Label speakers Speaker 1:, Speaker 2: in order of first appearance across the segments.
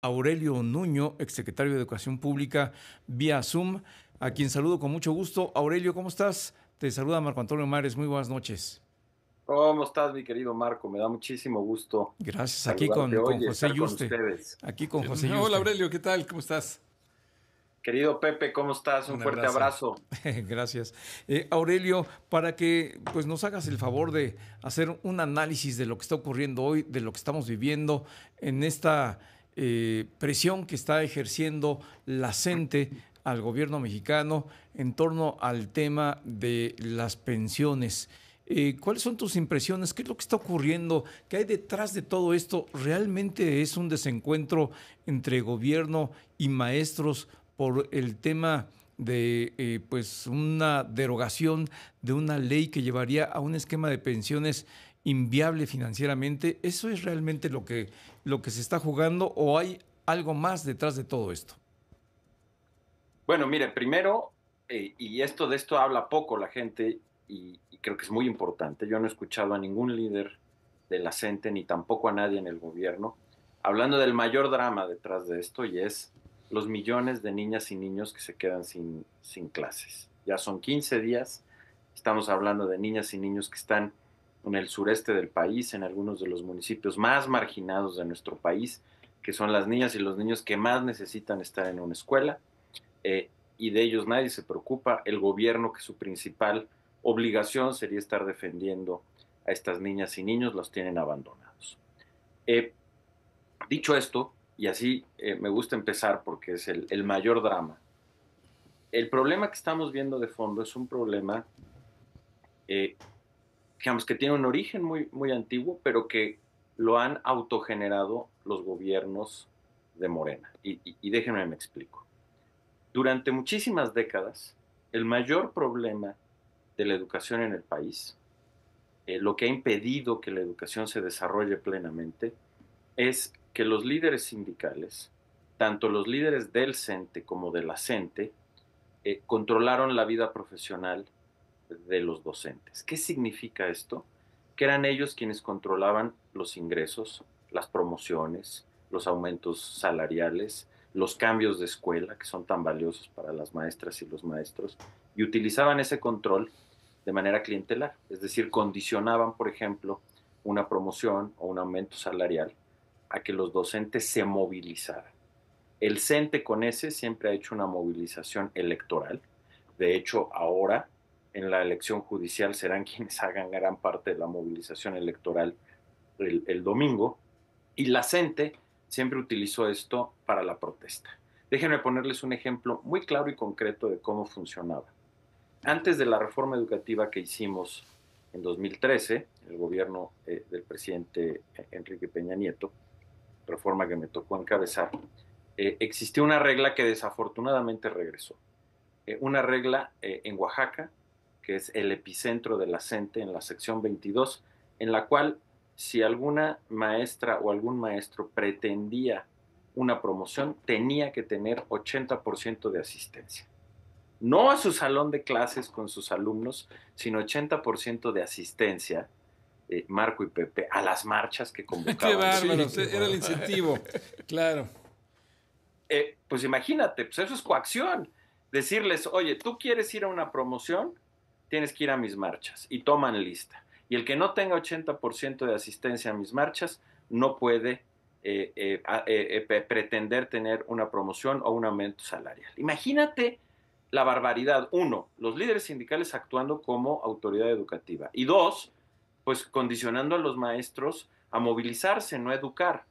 Speaker 1: Aurelio Nuño, exsecretario de Educación Pública, vía Zoom, a quien saludo con mucho gusto. Aurelio, ¿cómo estás? Te saluda Marco Antonio Mares, muy buenas noches.
Speaker 2: ¿Cómo estás, mi querido Marco? Me da muchísimo gusto
Speaker 1: Gracias, aquí
Speaker 2: saludarte
Speaker 1: con
Speaker 2: hoy y
Speaker 1: José
Speaker 2: estar con
Speaker 1: Yuste.
Speaker 2: ustedes.
Speaker 1: Aquí con José
Speaker 3: Hola
Speaker 1: Yuste.
Speaker 3: Aurelio, ¿qué tal? ¿Cómo estás?
Speaker 2: Querido Pepe, ¿cómo estás? Un
Speaker 3: Un
Speaker 2: fuerte
Speaker 3: abrazo.
Speaker 2: abrazo.
Speaker 1: Gracias. Aurelio, para que pues, nos hagas el favor de hacer un análisis de lo que está ocurriendo hoy, de lo que estamos viviendo en esta presión que está ejerciendo la CENTE al gobierno mexicano en torno al tema de las pensiones. ¿Cuáles son tus impresiones? ¿Qué es lo que está ocurriendo? ¿Qué hay detrás de todo esto? ¿Realmente es un desencuentro entre gobierno y maestros por el tema de pues una derogación de una ley que llevaría a un esquema de pensiones inviable financieramente? ¿Eso es realmente lo que se está jugando o hay algo más detrás de todo esto?
Speaker 2: Bueno, mire, primero, y de esto habla poco la gente, y creo que es muy importante. Yo no he escuchado a ningún líder de la CENTE, ni tampoco a nadie en el gobierno, hablando del mayor drama detrás de esto, y es los millones de niñas y niños que se quedan sin clases. Ya son 15 días, estamos hablando de niñas y niños que están en el sureste del país, en algunos de los municipios más marginados de nuestro país, que son las niñas y los niños que más necesitan estar en una escuela, y de ellos nadie se preocupa. El gobierno, que su principal obligación sería estar defendiendo a estas niñas y niños, los tienen abandonados. Eh, Dicho esto, y así me gusta empezar porque es el mayor drama, el problema que estamos viendo de fondo es un problema, eh, digamos, que tiene un origen muy antiguo, pero que lo han autogenerado los gobiernos de Morena. Y déjenme me explico. Durante muchísimas décadas, el mayor problema de la educación en el país, lo que ha impedido que la educación se desarrolle plenamente, es que los líderes sindicales, tanto los líderes del CENTE como de la CENTE, controlaron la vida profesional de los docentes. ¿Qué significa esto? Que eran ellos quienes controlaban los ingresos, las promociones, los aumentos salariales, los cambios de escuela, que son tan valiosos para las maestras y los maestros, y utilizaban ese control de manera clientelar, es decir, condicionaban, por ejemplo, una promoción o un aumento salarial a que los docentes se movilizaran. El CENTE con ese siempre ha hecho una movilización electoral. De hecho, ahora en la elección judicial serán quienes hagan gran parte de la movilización electoral el domingo. Y la CENTE siempre utilizó esto para la protesta. Déjenme ponerles un ejemplo muy claro y concreto de cómo funcionaba. Antes de la reforma educativa que hicimos en 2013, el gobierno del presidente Enrique Peña Nieto, reforma que me tocó encabezar, existió una regla que desafortunadamente regresó. Una regla en Oaxaca, que es el epicentro de la CENTE en la sección 22, en la cual si alguna maestra o algún maestro pretendía una promoción, tenía que tener 80% de asistencia. No a su salón de clases con sus alumnos, sino 80% de asistencia, Marco y Pepe, a las marchas que
Speaker 3: Qué
Speaker 2: convocaban los
Speaker 3: bárbaro,
Speaker 1: Sí, qué
Speaker 3: era el
Speaker 1: bárbaro.
Speaker 3: incentivo. Claro.
Speaker 2: pues imagínate, pues eso es coacción. Decirles, oye, tú quieres ir a una promoción, tienes que ir a mis marchas y toman lista. Y el que no tenga 80% de asistencia a mis marchas no puede pretender tener una promoción o un aumento salarial. Imagínate la barbaridad. Uno, los líderes sindicales actuando como autoridad educativa. Y dos, pues condicionando a los maestros a movilizarse, no a educar.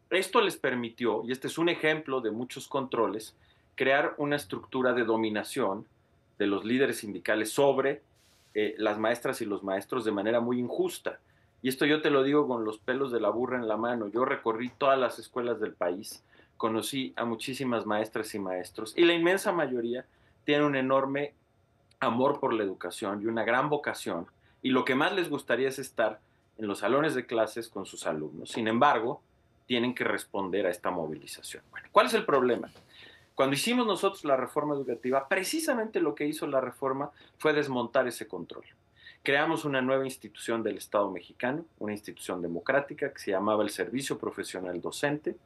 Speaker 2: Esto les permitió, y este es un ejemplo de muchos controles, crear una estructura de dominación de los líderes sindicales sobre las maestras y los maestros de manera muy injusta. Y esto yo te lo digo con los pelos de la burra en la mano. Yo recorrí todas las escuelas del país, conocí a muchísimas maestras y maestros, y la inmensa mayoría tiene un enorme amor por la educación y una gran vocación, y lo que más les gustaría es estar en los salones de clases con sus alumnos. Sin embargo, tienen que responder a esta movilización. Bueno, ¿cuál es el problema? Cuando hicimos nosotros la reforma educativa, precisamente lo que hizo la reforma fue desmontar ese control. Creamos una nueva institución del Estado mexicano, una institución democrática que se llamaba el Servicio Profesional Docente,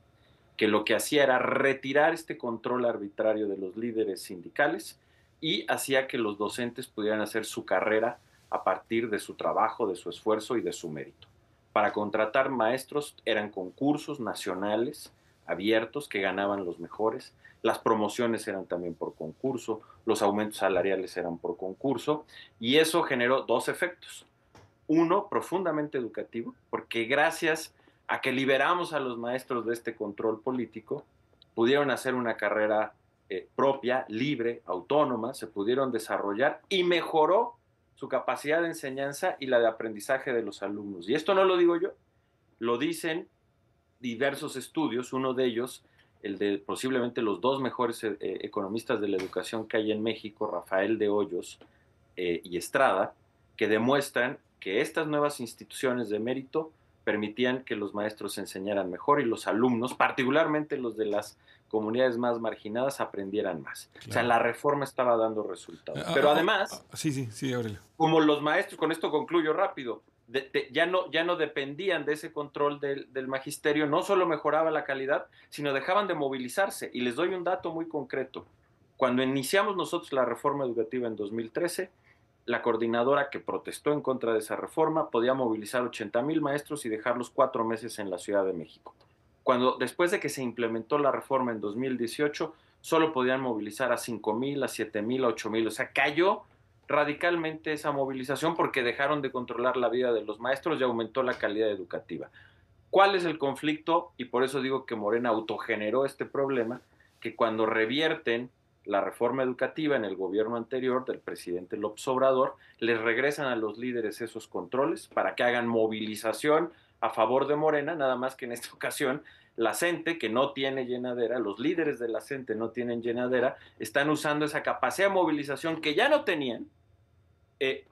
Speaker 2: que lo que hacía era retirar este control arbitrario de los líderes sindicales y hacía que los docentes pudieran hacer su carrera a partir de su trabajo, de su esfuerzo y de su mérito. Para contratar maestros eran concursos nacionales abiertos que ganaban los mejores, las promociones eran también por concurso, los aumentos salariales eran por concurso, y eso generó dos efectos. Uno, profundamente educativo, porque gracias a que liberamos a los maestros de este control político, pudieron hacer una carrera propia, libre, autónoma, se pudieron desarrollar y mejoró su capacidad de enseñanza y la de aprendizaje de los alumnos. Y esto no lo digo yo, lo dicen diversos estudios, uno de ellos, el de posiblemente los dos mejores economistas de la educación que hay en México, Rafael de Hoyos y Estrada, que demuestran que estas nuevas instituciones de mérito permitían que los maestros enseñaran mejor y los alumnos, particularmente los de las comunidades más marginadas, aprendieran más. Claro. O sea, la reforma estaba dando resultados. Pero además,
Speaker 3: sí, Aurelio.
Speaker 2: Como los maestros, con esto concluyo rápido, ya no dependían de ese control del magisterio, no solo mejoraba la calidad, sino dejaban de movilizarse. Y les doy un dato muy concreto. Cuando iniciamos nosotros la reforma educativa en 2013, la coordinadora que protestó en contra de esa reforma podía movilizar 80,000 maestros y dejarlos 4 meses en la Ciudad de México. Después de que se implementó la reforma en 2018, solo podían movilizar a 5,000, a 7,000, a 8,000. O sea, cayó radicalmente esa movilización porque dejaron de controlar la vida de los maestros y aumentó la calidad educativa. ¿Cuál es el conflicto? Y por eso digo que Morena autogeneró este problema, que cuando revierten la reforma educativa en el gobierno anterior del presidente López Obrador, les regresan a los líderes esos controles para que hagan movilización a favor de Morena, nada más que en esta ocasión la CENTE, que no tiene llenadera, los líderes de la CENTE no tienen llenadera, están usando esa capacidad de movilización que ya no tenían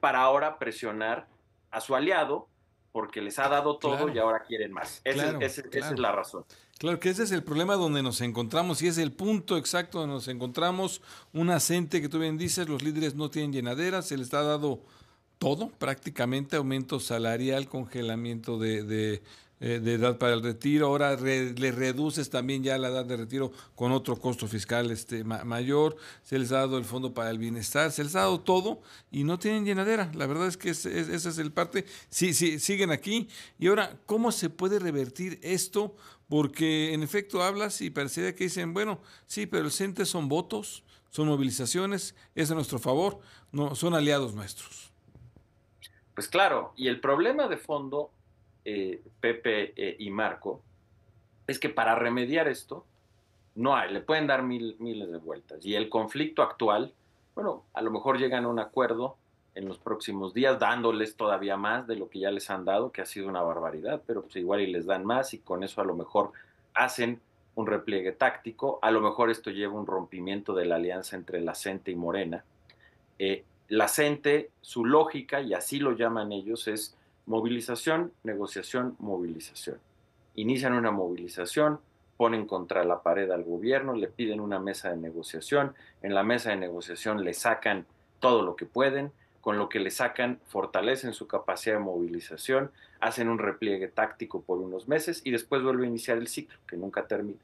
Speaker 2: para ahora presionar a su aliado porque les ha dado todo, claro, y ahora quieren más. Esa es la razón.
Speaker 3: Claro que ese es el problema donde nos encontramos y es el punto exacto donde nos encontramos. Una CENTE que tú bien dices, los líderes no tienen llenadera, se les ha dado todo, prácticamente aumento salarial, congelamiento de edad para el retiro, ahora le reduces también ya la edad de retiro con otro costo fiscal mayor, se les ha dado el fondo para el bienestar, se les ha dado todo y no tienen llenadera. La verdad es que esa es el parte. Sí, siguen aquí. Y ahora, ¿cómo se puede revertir esto? Porque en efecto hablas y parecería que dicen, bueno, sí, pero el CENTE son votos, son movilizaciones, es a nuestro favor, no, son aliados nuestros.
Speaker 2: Pues claro, y el problema de fondo, Pepe y Marco, es que para remediar esto, no hay, le pueden dar miles de vueltas. Y el conflicto actual, bueno, a lo mejor llegan a un acuerdo en los próximos días, dándoles todavía más de lo que ya les han dado, que ha sido una barbaridad, pero pues igual y les dan más y con eso a lo mejor hacen un repliegue táctico, a lo mejor esto lleva un rompimiento de la alianza entre la CENTE y Morena. La CENTE, su lógica, y así lo llaman ellos, es movilización, negociación, movilización. Inician una movilización, ponen contra la pared al gobierno, le piden una mesa de negociación, en la mesa de negociación le sacan todo lo que pueden, con lo que le sacan fortalecen su capacidad de movilización, hacen un repliegue táctico por unos meses y después vuelve a iniciar el ciclo, que nunca termina,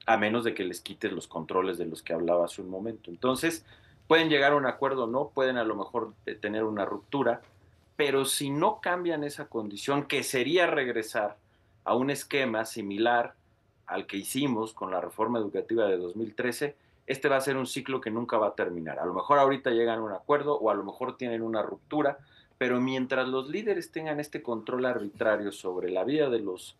Speaker 2: a menos de que les quites los controles de los que hablaba hace un momento. Entonces, pueden llegar a un acuerdo o no, pueden a lo mejor tener una ruptura, pero si no cambian esa condición, que sería regresar a un esquema similar al que hicimos con la reforma educativa de 2013, este va a ser un ciclo que nunca va a terminar. A lo mejor ahorita llegan a un acuerdo o a lo mejor tienen una ruptura, pero mientras los líderes tengan este control arbitrario sobre la vida de los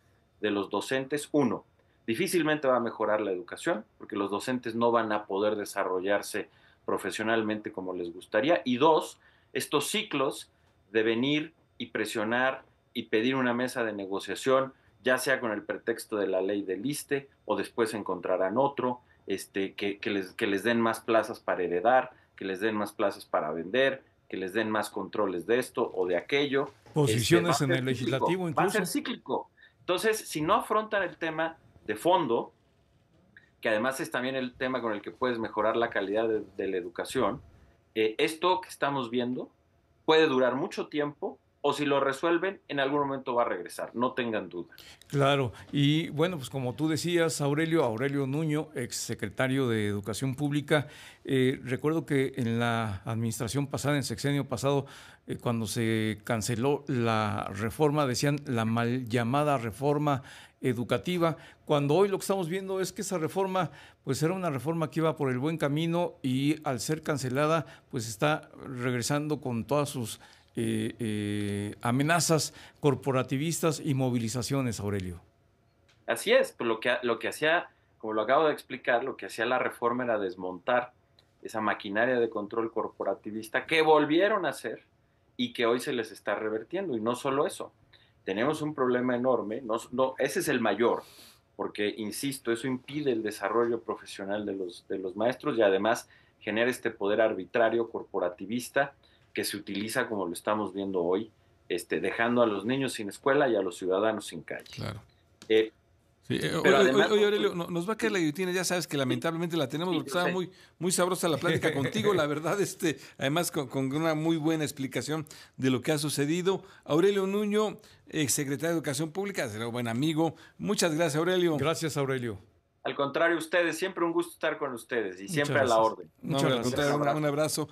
Speaker 2: docentes, uno, difícilmente va a mejorar la educación, porque los docentes no van a poder desarrollarse profesionalmente como les gustaría, y dos, estos ciclos de venir y presionar y pedir una mesa de negociación, ya sea con el pretexto de la ley del ISSSTE o después encontrarán otro, que les den más plazas para heredar, que les den más plazas para vender, que les den más controles de esto o de aquello.
Speaker 1: Posiciones en el legislativo incluso.
Speaker 2: Va a ser cíclico. Entonces, si no afrontan el tema de fondo, que además es también el tema con el que puedes mejorar la calidad de la educación, esto que estamos viendo puede durar mucho tiempo o si lo resuelven, en algún momento va a regresar, no tengan duda.
Speaker 1: Claro, y bueno, pues como tú decías, Aurelio Nuño, exsecretario de Educación Pública, recuerdo que en la administración pasada, en el sexenio pasado, cuando se canceló la reforma, decían la mal llamada reforma educativa, cuando hoy lo que estamos viendo es que esa reforma, pues era una reforma que iba por el buen camino y al ser cancelada, pues está regresando con todas sus amenazas corporativistas y movilizaciones, Aurelio.
Speaker 2: Así es, pues lo que hacía, como lo acabo de explicar, lo que hacía la reforma era desmontar esa maquinaria de control corporativista que volvieron a hacer y que hoy se les está revertiendo. Y no solo eso, tenemos un problema enorme, ese es el mayor, porque, insisto, eso impide el desarrollo profesional de los maestros y además genera este poder arbitrario corporativista que se utiliza, como lo estamos viendo hoy, dejando a los niños sin escuela y a los ciudadanos sin calle.
Speaker 3: Claro.
Speaker 2: Eh,
Speaker 3: Sí,
Speaker 2: pero además,
Speaker 3: oye, Aurelio, nos va a caer la guillotina, ya sabes que lamentablemente la tenemos,
Speaker 2: sí,
Speaker 3: porque estaba muy, muy sabrosa la plática contigo, la verdad, además con una muy buena explicación de lo que ha sucedido. Aurelio Nuño, exsecretario de Educación Pública, será un buen amigo. Muchas gracias, Aurelio.
Speaker 1: Gracias, Aurelio.
Speaker 2: al contrario, ustedes, siempre un gusto estar con ustedes y siempre a la orden.
Speaker 3: No, al contrario, un abrazo.